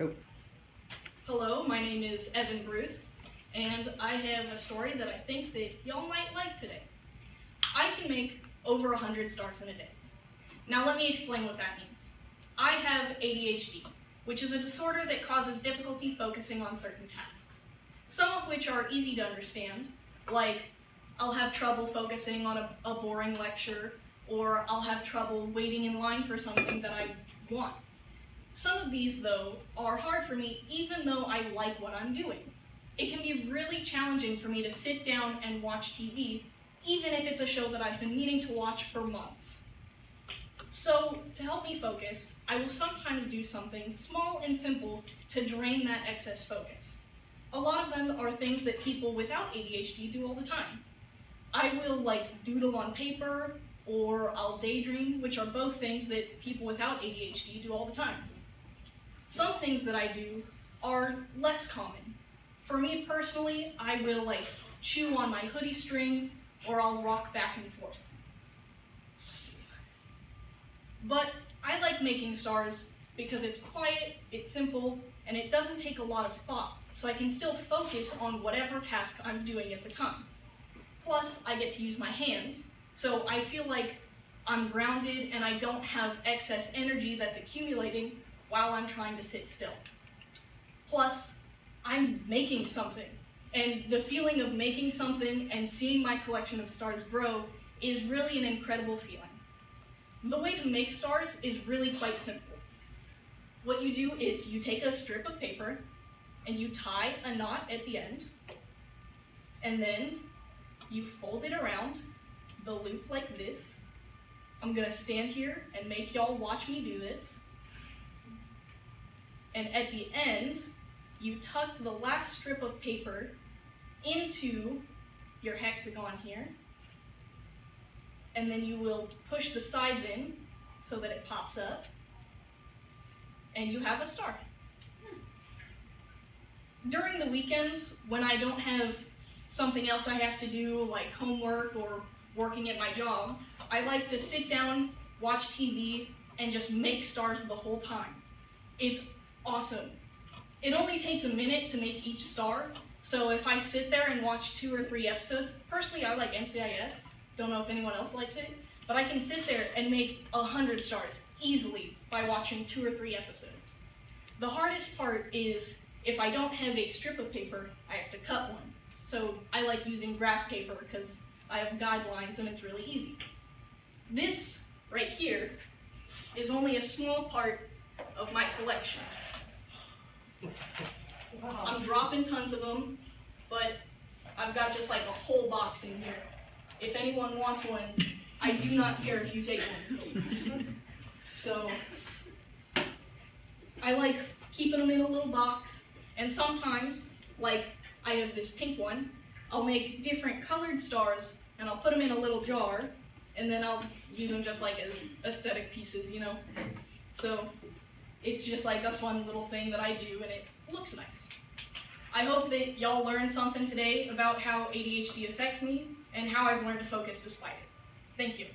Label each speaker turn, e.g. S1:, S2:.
S1: Go.
S2: Hello, my name is Evan Bruce, and I have a story that I think that y'all might like today. I can make over 100 stars in a day. Now let me explain what that means. I have ADHD, which is a disorder that causes difficulty focusing on certain tasks, some of which are easy to understand, like I'll have trouble focusing on a boring lecture, or I'll have trouble waiting in line for something that I want. Some of these, though, are hard for me even though I like what I'm doing. It can be really challenging for me to sit down and watch TV, even if it's a show that I've been meaning to watch for months. So, to help me focus, I will sometimes do something small and simple to drain that excess focus. A lot of them are things that people without ADHD do all the time. I will doodle on paper, or I'll daydream, which are both things that people without ADHD do all the time. Some things that I do are less common. For me personally, I will chew on my hoodie strings, or I'll rock back and forth. But I like making stars because it's quiet, it's simple, and it doesn't take a lot of thought, so I can still focus on whatever task I'm doing at the time. Plus, I get to use my hands, so I feel like I'm grounded and I don't have excess energy that's accumulating while I'm trying to sit still. Plus, I'm making something, and the feeling of making something and seeing my collection of stars grow is really an incredible feeling. The way to make stars is really quite simple. What you do is you take a strip of paper and you tie a knot at the end, and then you fold it around the loop like this. I'm gonna stand here and make y'all watch me do this. And at the end, you tuck the last strip of paper into your hexagon here, and then you will push the sides in so that it pops up, and you have a star. During the weekends, when I don't have something else I have to do, like homework or working at my job, I like to sit down, watch TV, and just make stars the whole time. It's awesome. It only takes a minute to make each star, so if I sit there and watch 2 or 3 episodes, personally I like NCIS, don't know if anyone else likes it, but I can sit there and make 100 stars easily by watching 2 or 3 episodes. The hardest part is if I don't have a strip of paper, I have to cut one. So I like using graph paper because I have guidelines and it's really easy. This right here is only a small part of my collection.
S1: Wow.
S2: I'm dropping tons of them, but I've got just a whole box in here. If anyone wants one, I do not care if you take one. So I like keeping them in a little box, and sometimes, like I have this pink one, I'll make different colored stars and I'll put them in a little jar, and then I'll use them just as aesthetic pieces, you know? So it's just a fun little thing that I do, and it looks nice. I hope that y'all learned something today about how ADHD affects me and how I've learned to focus despite it. Thank you.